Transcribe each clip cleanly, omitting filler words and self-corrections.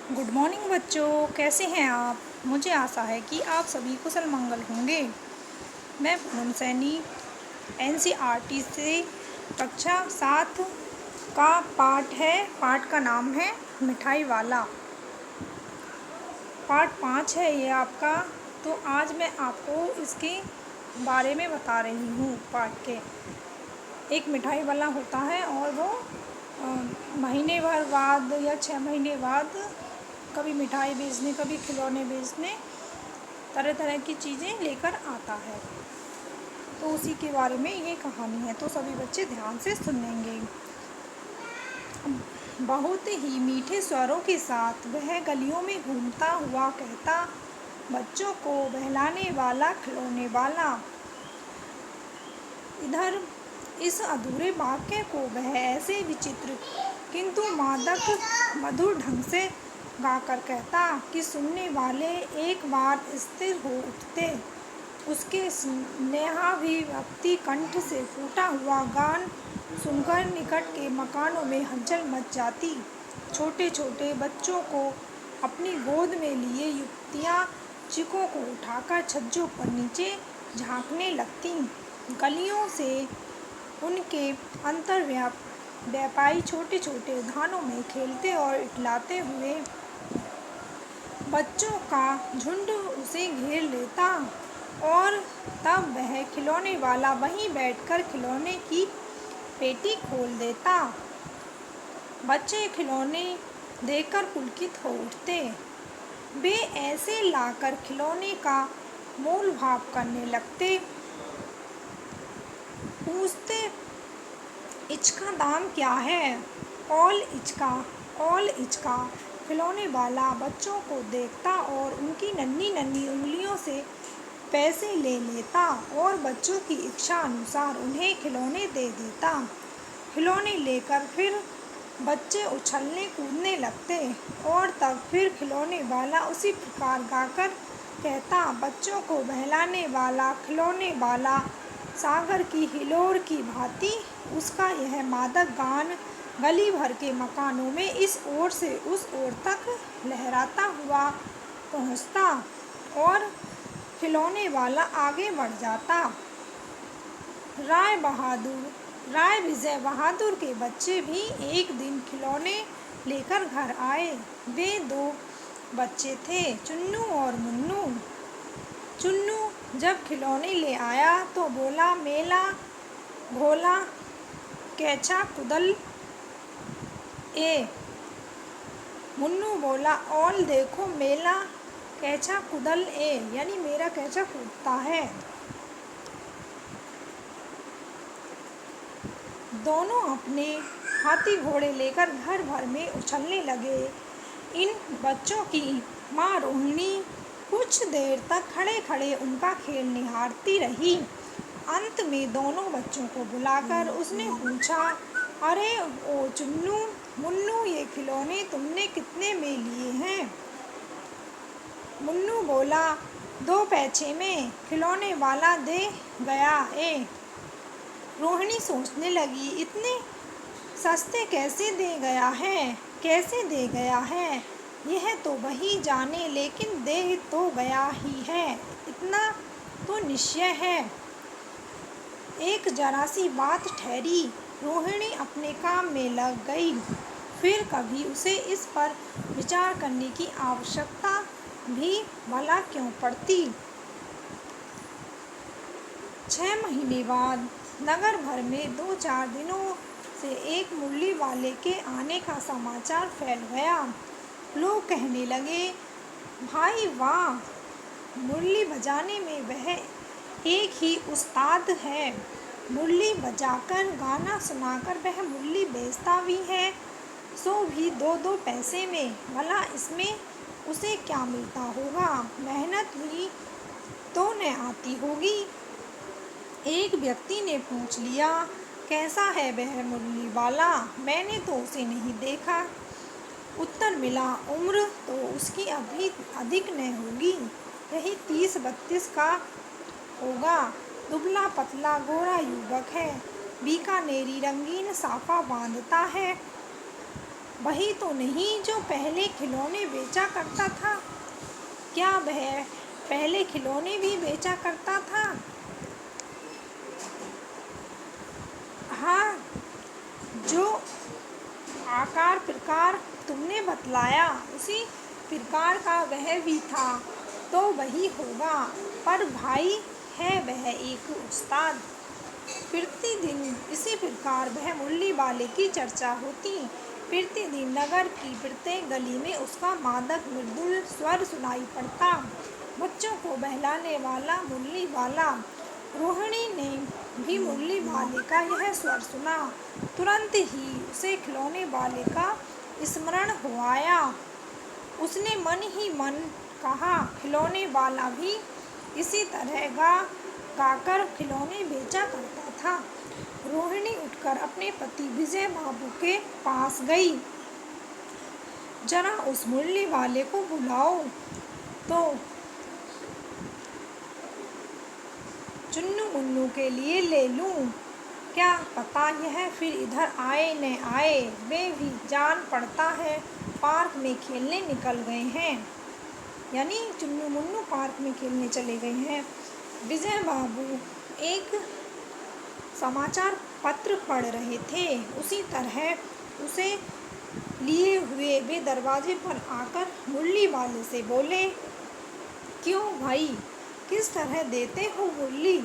Good morning बच्चों, कैसे हैं आप। मुझे आशा है कि आप सभी कुशल मंगल होंगे। मैं पूनम सैनी एनसीईआरटी से कक्षा 7 का पाठ का नाम है मिठाई वाला। पार्ट 5 है ये आपका। तो आज मैं आपको इसके बारे में बता रही हूँ। पाठ के एक मिठाई वाला होता है और वो महीने भर बाद या 6 महीने बाद कभी मिठाई बेचने, कभी खिलौने बेचने, तरह तरह की चीज़ें लेकर आता है। तो उसी के बारे में ये कहानी है, तो सभी बच्चे ध्यान से सुनेंगे। बहुत ही मीठे स्वरों के साथ वह गलियों में घूमता हुआ कहता, बच्चों को बहलाने वाला, खिलौने वाला। इधर इस अधूरे वाक्य को वह ऐसे विचित्र किंतु मादक मधुर ढंग से गाकर कहता कि सुनने वाले एक बार स्थिर हो उठते। उसके स्नेहाभिव्यक्ति कंठ से फूटा हुआ गान सुनकर निकट के मकानों में हलचल मच जाती। छोटे छोटे बच्चों को अपनी गोद में लिए युवतियाँ चिकों को उठाकर छज्जों पर नीचे झांकने लगती। गलियों से उनके व्यापारी छोटे छोटे उद्यानों में खेलते और इटलाते हुए बच्चों का झुंड उसे घेर लेता और तब वह खिलौने वाला वहीं बैठकर खिलौने की पेटी खोल देता। बच्चे खिलौने देखकर पुलकित हो उठते। वे ऐसे लाकर खिलौने का मोल भाव करने लगते। पूछते, इचका दाम क्या है? ऑल इचका। खिलौने वाला बच्चों को देखता और उनकी नन्ही नन्ही उंगलियों से पैसे ले लेता और बच्चों की इच्छा अनुसार उन्हें खिलौने दे देता। खिलौने लेकर फिर बच्चे उछलने कूदने लगते और तब फिर खिलौने वाला उसी प्रकार गाकर कहता, बच्चों को बहलाने वाला, खिलौने वाला। सागर की हिलोर की भांति उसका यह मादक गान गली भर के मकानों में इस ओर से उस ओर तक लहराता हुआ पहुंचता और खिलौने वाला आगे बढ़ जाता। राय विजय बहादुर के बच्चे भी एक दिन खिलौने लेकर घर आए। वे 2 बच्चे थे, चुन्नू और मुन्नू। चुन्नू जब खिलौने ले आया तो बोला, मेला भोला कैचा कुदल ए। मुन्नू बोला, औल देखो मेला कैचा कुदल ए, यानी मेरा कैचा कूदता है। दोनों अपने हाथी घोड़े लेकर घर भर में उछलने लगे। इन बच्चों की माँ रोहिणी कुछ देर तक खड़े खड़े उनका खेल निहारती रही। अंत में दोनों बच्चों को बुलाकर उसने पूछा, अरे ओ चुन्नू मुन्नू, ये खिलौने तुमने कितने में लिए हैं? मुन्नू बोला, 2 पैसे में। खिलौने वाला दे गया ए। रोहिणी सोचने लगी, इतने सस्ते कैसे दे गया है? यह तो वही जाने, लेकिन दे तो गया ही है, इतना तो निश्चय है। एक जरा सी बात ठहरी। रोहिणी अपने काम में लग गई। फिर कभी उसे इस पर विचार करने की आवश्यकता भी भला क्यों पड़ती। 6 महीने बाद नगर भर में 2-4 दिनों से एक मुरली वाले के आने का समाचार फैल गया। लोग कहने लगे, भाई वाह, मुरली बजाने में वह एक ही उस्ताद है। मुरली बजाकर गाना सुनाकर वह मुरली बेचता भी है, सो भी 2-2 पैसे में। भला इसमें उसे क्या मिलता होगा? मेहनत भी तो न आती होगी। एक व्यक्ति ने पूछ लिया, कैसा है वह मुरली वाला? मैंने तो उसे नहीं देखा। उत्तर मिला, उम्र तो उसकी अभी अधिक न होगी, यही 30-32 का होगा। दुबला पतला गोरा युवक है, बीकानेरी रंगीन साफा बांधता है। वही तो नहीं जो पहले खिलौने बेचा करता था? क्या वह पहले खिलौने भी बेचा करता था? हाँ, जो आकार प्रकार तुमने बतलाया उसी प्रकार का वह भी था, तो वही होगा। पर भाई है वह एक उस्ताद। प्रतिदिन इसी प्रकार वह मुरली वाले की चर्चा होती। प्रतिदिन नगर की प्रत्येक गली में उसका मादक मृदुल स्वर सुनाई पड़ता। बच्चों को बहलाने वाला मुरली वाला। रोहिणी ने भी मुरली वाले का यह स्वर सुना। तुरंत ही उसे खिलौने वाले का स्मरण हो आया। उसने मन ही मन कहा, खिलौने वाला भी इसी तरह गाकर खिलौने बेचा करता था। रोहिणी उठकर अपने पति विजय बाबू के पास गई। जरा उस मुरली वाले को बुलाओ तो चुन्नू मुन्नू के लिए ले लूं। क्या पता यह फिर इधर आए न आए। वे भी जान पड़ता है पार्क में खेलने निकल गए हैं। यानी चुन्नू मुन्नू पार्क में खेलने चले गए हैं। विजय बाबू एक समाचार पत्र पढ़ रहे थे। उसी तरह उसे लिए हुए वे दरवाजे पर आकर मुरली वाले से बोले, क्यों भाई, किस तरह देते हो मुरली?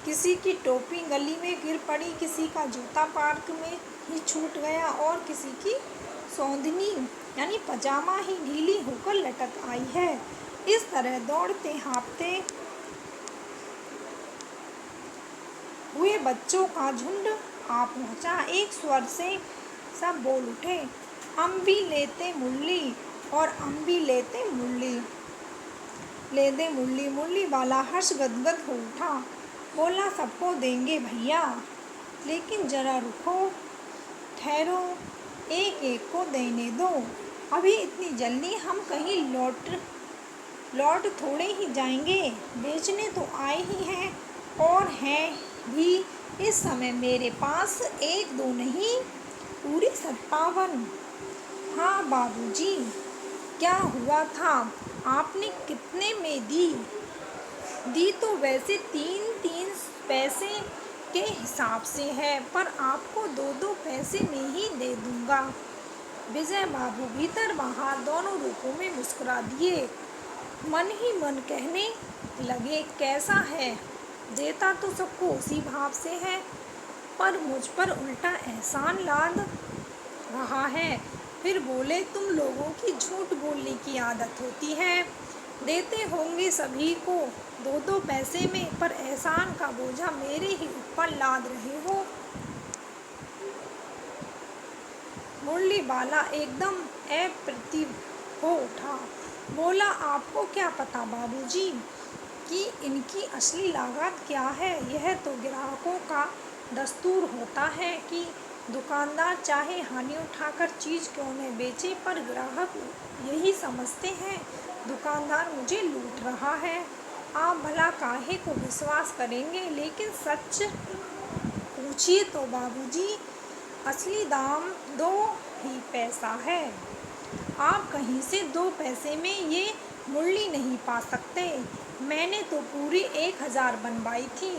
किसी की टोपी गली में गिर पड़ी, किसी का जूता पार्क में ही छूट गया और किसी की सौंदनी यानी पजामा ही ढीली होकर लटक आई है। इस तरह दौड़ते हाँफते हुए बच्चों का झुंड आ पहुंचा। एक स्वर से सब बोल उठे, हम भी लेते मुरली और हम भी लेते मुरली। ले दे मुरली। मुरली वाला हर्ष गदगद हो उठा। बोला, सबको देंगे भैया, लेकिन जरा रुको, ठहरो, एक एक को देने दो। अभी इतनी जल्दी हम कहीं लौट थोड़े ही जाएंगे। बेचने तो आए ही हैं और हैं भी इस समय मेरे पास एक दो नहीं, पूरी 57। हाँ बाबूजी, क्या हुआ था? आपने कितने में दी? दी तो वैसे 3-3 पैसे के हिसाब से है, पर आपको 2-2 पैसे में ही दे दूंगा। विजय बाबू भीतर बाहर दोनों रूपों में मुस्कुरा दिए। मन ही मन कहने लगे, कैसा है? देता तो सबको उसी भाव से है, पर मुझ पर उल्टा एहसान लाद रहा है। फिर बोले, तुम लोगों की झूठ बोलने की आदत होती है। देते होंगे सभी को 2-2 पैसे में, पर एहसान का बोझा मेरे ही ऊपर लाद रहे हो। मुरली वाला एकदम अप्रतिभ हो उठा। बोला, आपको क्या पता बाबूजी कि इनकी असली लागत क्या है? यह तो ग्राहकों का दस्तूर होता है कि दुकानदार चाहे हानि उठाकर चीज़ क्यों न बेचे, पर ग्राहक यही समझते हैं दुकानदार मुझे लूट रहा है। आप भला काहे को विश्वास करेंगे? लेकिन सच पूछिए तो बाबूजी, असली दाम 2 ही पैसा है। आप कहीं से 2 पैसे में ये मुरली नहीं पा सकते। मैंने तो पूरी 1000 बनवाई थी,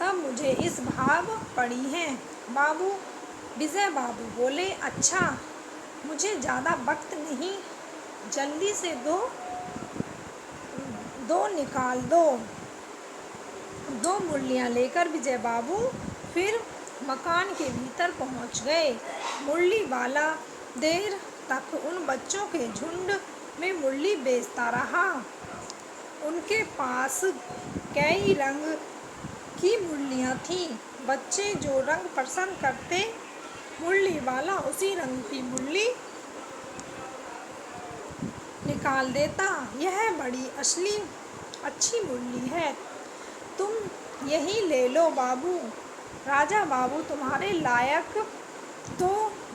तब मुझे इस भाव पड़ी है। बाबू विजय बाबू बोले, अच्छा, मुझे ज़्यादा वक्त नहीं, जल्दी से दो निकाल दो। 2 मुरलियाँ लेकर विजय बाबू फिर मकान के भीतर पहुंच गए। मुरली वाला देर तक उन बच्चों के झुंड में मुरली बेचता रहा। उनके पास कई रंग की मुरलियाँ थीं। बच्चे जो रंग पसंद करते, मुरली वाला उसी रंग की मुरली निकाल देता। यह बड़ी अच्छी मुरली है, तुम यही ले लो बाबू। राजा बाबू तुम्हारे लायक तो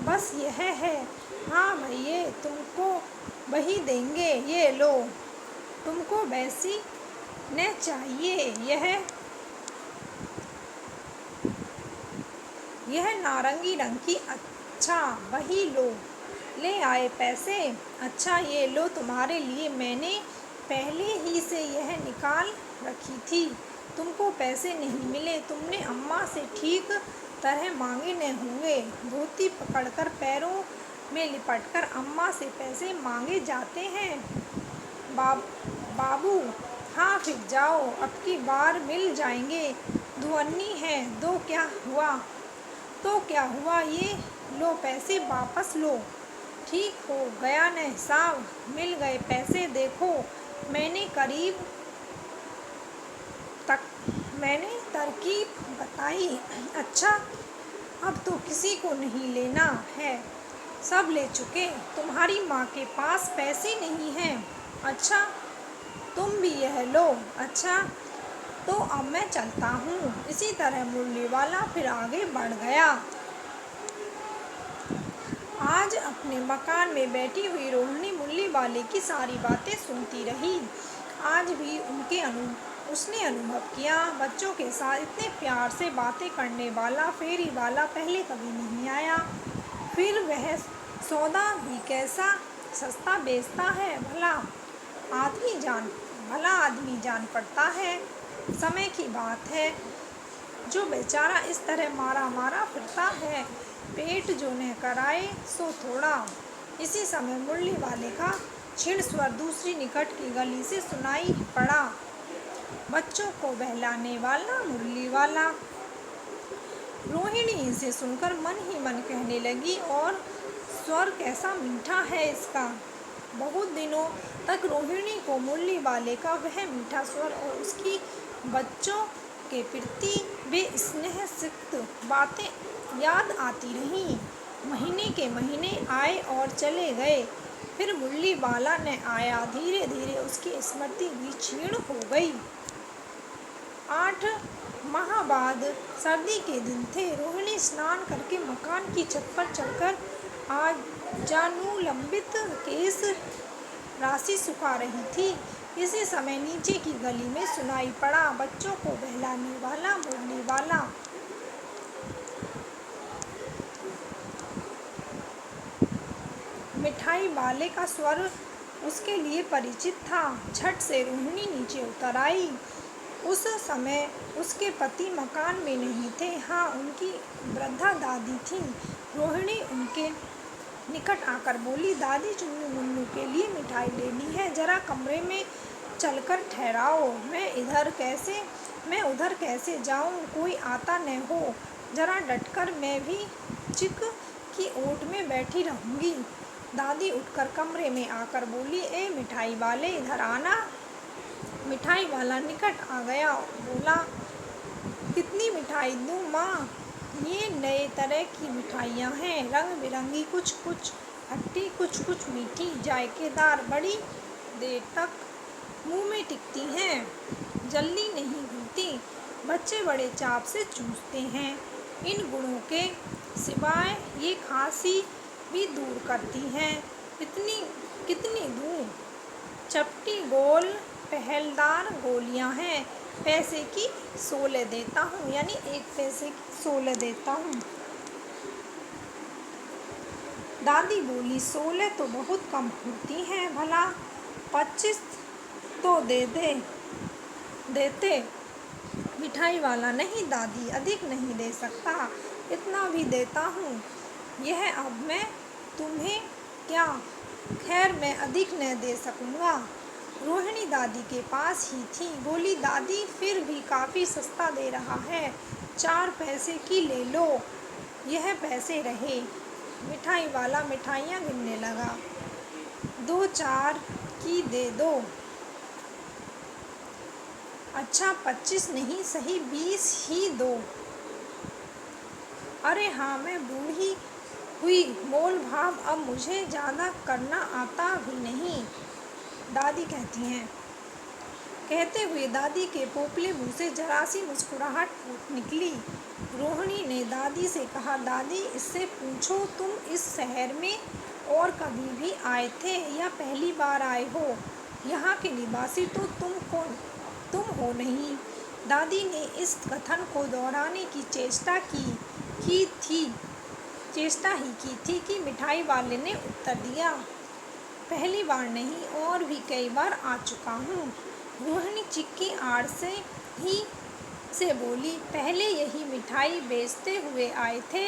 बस यह है। हाँ भैया, तुमको वही देंगे, ये लो। तुमको वैसी न चाहिए? यह यह नारंगी रंग की, अच्छा वही लो। ले आए पैसे? अच्छा ये लो तुम्हारे लिए, मैंने पहले ही से यह निकाल रखी थी। तुमको पैसे नहीं मिले, तुमने अम्मा से ठीक तरह मांगे न होंगे। धोती पकड़कर पैरों में लिपटकर अम्मा से पैसे मांगे जाते हैं। बाबू, हाँ फिर जाओ, अब की बार मिल जाएंगे। दुअन्नी है, दो क्या हुआ? तो क्या हुआ, ये लो पैसे वापस लो। ठीक हो गया न हिसाब, मिल गए पैसे। देखो मैंने तरकीब बताई। अच्छा अब तो किसी को नहीं लेना है, सब ले चुके। तुम्हारी माँ के पास पैसे नहीं हैं। अच्छा तुम भी यह लो। अच्छा तो अब मैं चलता हूँ। इसी तरह मुरली वाला फिर आगे बढ़ गया। आज अपने मकान में बैठी हुई रोहिणी मुरली वाले की सारी बातें सुनती रही। आज भी उसने अनुभव किया, बच्चों के साथ इतने प्यार से बातें करने वाला फेरी वाला पहले कभी नहीं आया। फिर वह सौदा भी कैसा सस्ता बेचता है, भला आदमी जान पड़ता है। समय की बात है, जो बेचारा इस तरह मारा फिरता है, पेट जो न कराए सो थोड़ा। इसी समय मुरली वाले का क्षीण स्वर दूसरी निकट की गली से सुनाई पड़ा। बच्चों को बहलाने वाला मुरली वाला। रोहिणी इसे सुनकर मन ही मन कहने लगी, और स्वर कैसा मीठा है इसका। बहुत दिनों तक रोहिणी को मुरली वाले का वह मीठा स्वर और उसकी बच्चों के प्रति बेस्नेह सिक्त बातें याद आती रहीं। महीने के महीने आए और चले गए, फिर मुरली वाला न आया। धीरे धीरे उसकी स्मृति भी क्षीण हो गई। 8 माह बाद सर्दी के दिन थे। रोहिणी स्नान करके मकान की छत पर चढ़कर आजानुलंबित केश राशि सुखा रही थी। इसी समय नीचे की गली में सुनाई पड़ा, बच्चों को बहलाने वाला मुरली वाला। मिठाई वाले का स्वर उसके लिए परिचित था। झट से रोहिणी नीचे उतर आई। उस समय उसके पति मकान में नहीं थे। हाँ, उनकी वृद्धा दादी थी। रोहिणी उनके निकट आकर बोली, दादी चुन्नू मुन्नू के लिए मिठाई लेनी है, जरा कमरे में चलकर ठहराओ। मैं उधर कैसे जाऊं, कोई आता न हो। जरा डटकर मैं भी चिक की ओट में बैठी रहूंगी। दादी उठकर कमरे में आकर बोली, ए मिठाई वाले, इधर आना। मिठाई वाला निकट आ गया, बोला, कितनी मिठाई दूँ माँ? ये नए तरह की मिठाइयाँ हैं, रंग बिरंगी, कुछ कुछ खट्टी, कुछ मीठी, जायकेदार, बड़ी देर तक मुंह में टिकती हैं, जल्दी नहीं घुलती। बच्चे बड़े चाव से चूसते हैं। इन गुणों के सिवाय ये खांसी भी दूर करती हैं। कितनी दूँ? चपटी गोल पहलदार गोलियां हैं। पैसे की 16 देता हूँ, यानी 1 पैसे की 16 देता हूँ। दादी बोली, 16 तो बहुत कम होती हैं, भला 25 तो देते। मिठाई वाला, नहीं दादी, अधिक नहीं दे सकता, इतना भी देता हूँ। यह अब मैं तुम्हें क्या, खैर मैं अधिक न दे सकूँगा। रोहिणी दादी के पास ही थी। बोली, दादी फिर भी काफ़ी सस्ता दे रहा है, 4 पैसे की ले लो। यह पैसे रहे। मिठाई वाला मिठाइयाँ गिनने लगा। 2 4 की दे दो। अच्छा 25 नहीं, सही 20 ही दो। अरे हाँ, मैं बूढ़ी हुई, मोल भाव अब मुझे ज़्यादा करना आता भी नहीं, दादी कहती हैं। कहते हुए दादी के पोपले मुँह से जरा सी मुस्कुराहट फूट निकली। रोहिणी ने दादी से कहा, दादी इससे पूछो, तुम इस शहर में और कभी भी आए थे या पहली बार आए हो? यहाँ के निवासी तो तुम हो नहीं। दादी ने इस कथन को दोहराने की चेष्टा की। की थी चेष्टा ही की थी कि मिठाई वाले ने उत्तर दिया, पहली बार नहीं और भी कई बार आ चुका हूँ। रोहिणी चिक्की आड़ से बोली, पहले यही मिठाई बेचते हुए आए थे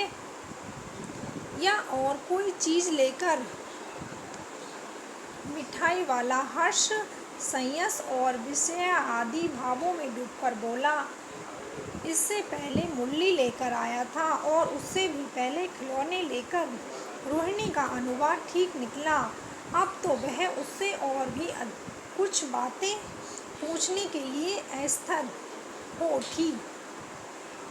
या और कोई चीज़ लेकर? मिठाई वाला हर्ष, संयस और विषय आदि भावों में डूबकर बोला, इससे पहले मुरली लेकर आया था और उससे भी पहले खिलौने लेकर। रोहिणी का अनुवाद ठीक निकला। अब तो वह उससे और भी कुछ बातें पूछने के लिए अस्थिर हो उठी।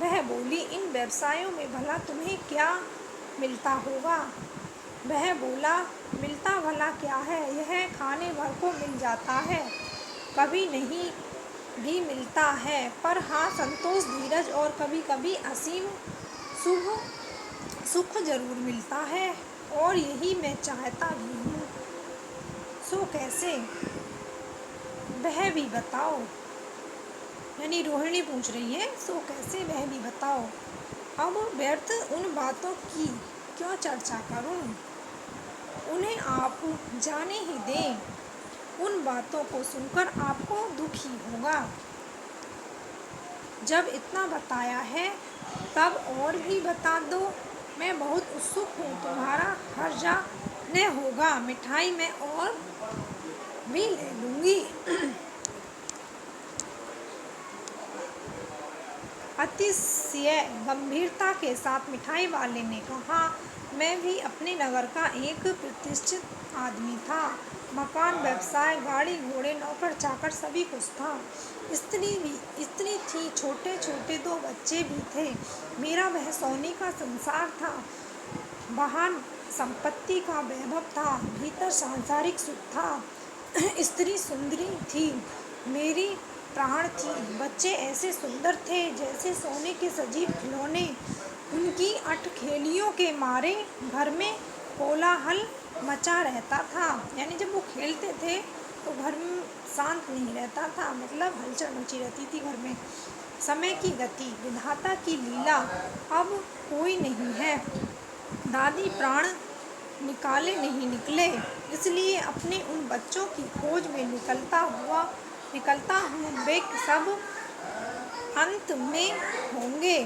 वह बोली, इन व्यवसायों में भला तुम्हें क्या मिलता होगा? वह बोला, मिलता भला क्या है, यह खाने भर को मिल जाता है, कभी नहीं भी मिलता है, पर हाँ संतोष, धीरज और कभी कभी असीम सुख जरूर मिलता है, और यही मैं चाहता भी हूँ। सो कैसे, वह भी बताओ। यानी रोहिणी पूछ रही है, सो कैसे, वह भी बताओ। अब व्यर्थ उन बातों की क्यों चर्चा करूं, उन्हें आप जाने ही दें। उन बातों को सुनकर आपको दुख ही होगा। जब इतना बताया है तब और भी बता दो, मैं बहुत उत्सुक हूँ, तुम्हारा हर्जा न होगा, मिठाई मैं और भी ले लूँगी। अतिशय गंभीरता के साथ मिठाई वाले ने कहा, मैं भी अपने नगर का एक प्रतिष्ठित आदमी था। मकान, व्यवसाय, गाड़ी घोड़े, नौकर चाकर सभी कुछ था। स्त्री थी, छोटे छोटे 2 बच्चे भी थे। मेरा वह सोने का संसार था। बाहर संपत्ति का वैभव था, भीतर सांसारिक सुख था। स्त्री सुंदरी थी, मेरी प्राण थी। बच्चे ऐसे सुंदर थे जैसे सोने के सजीव खिलौने। उनकी अटखेलियों के मारे घर में कोलाहल मचा रहता था। यानी जब वो खेलते थे तो घर में शांत नहीं रहता था, मतलब हलचल मची रहती थी घर में। समय की गति, विधाता की लीला, अब कोई नहीं है। दादी प्राण निकाले नहीं निकले, इसलिए अपने उन बच्चों की खोज में निकलता हूँ। वे सब अंत में होंगे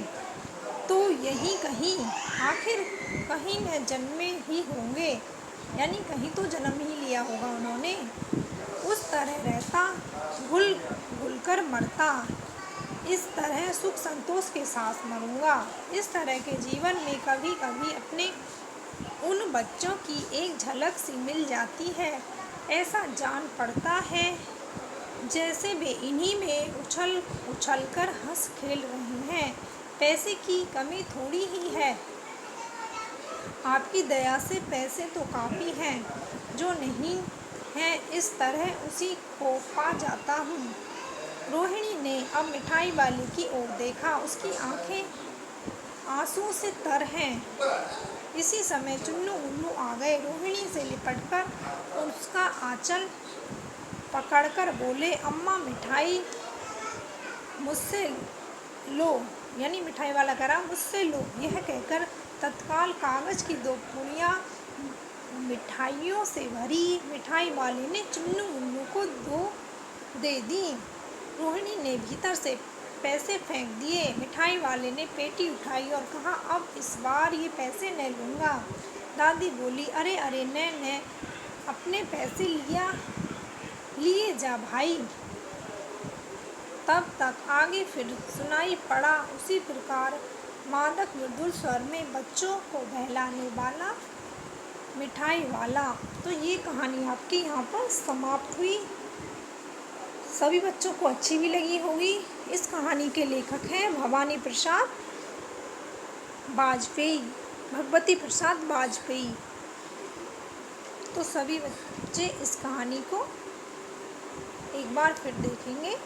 तो यही कहीं, आखिर कहीं न जन्मे ही होंगे। यानी कहीं तो जन्म ही लिया होगा उन्होंने। उस तरह रहता, घुल घुल कर मरता, इस तरह सुख संतोष के साथ मरूंगा। इस तरह के जीवन में कभी कभी अपने उन बच्चों की एक झलक सी मिल जाती है। ऐसा जान पड़ता है जैसे वे इन्हीं में उछल उछल कर हंस खेल रहे हैं। पैसे की कमी थोड़ी ही है, आपकी दया से पैसे तो काफ़ी हैं, जो नहीं है इस तरह उसी को पा जाता हूँ। रोहिणी ने अब मिठाई वाले की ओर देखा, उसकी आंखें आंसू से तर हैं। इसी समय चुन्नू मुन्नू आ गए। रोहिणी से लिपटकर उसका आंचल पकड़कर बोले, अम्मा मिठाई मुझसे लो। यानी मिठाई वाला कह रहा, मुझसे लो। यह कहकर तत्काल कागज की 2 पुड़ियाँ मिठाइयों से भरी मिठाई वाले ने चुन्नू मुन्नू को 2 दे दी। रोहिणी ने भीतर से पैसे फेंक दिए। मिठाई वाले ने पेटी उठाई और कहा, अब इस बार ये पैसे न लूँगा। दादी बोली, अरे अरे न, अपने पैसे लिए जा भाई। तब तक आगे फिर सुनाई पड़ा उसी प्रकार मादक मृदुल स्वर में बच्चों को बहलाने वाला मिठाई वाला। तो ये कहानी आपकी यहाँ पर समाप्त हुई। सभी बच्चों को अच्छी भी लगी होगी। इस कहानी के लेखक हैं भवानी प्रसाद वाजपेयी, भगवती प्रसाद वाजपेयी। तो सभी बच्चे इस कहानी को एक बार फिर देखेंगे।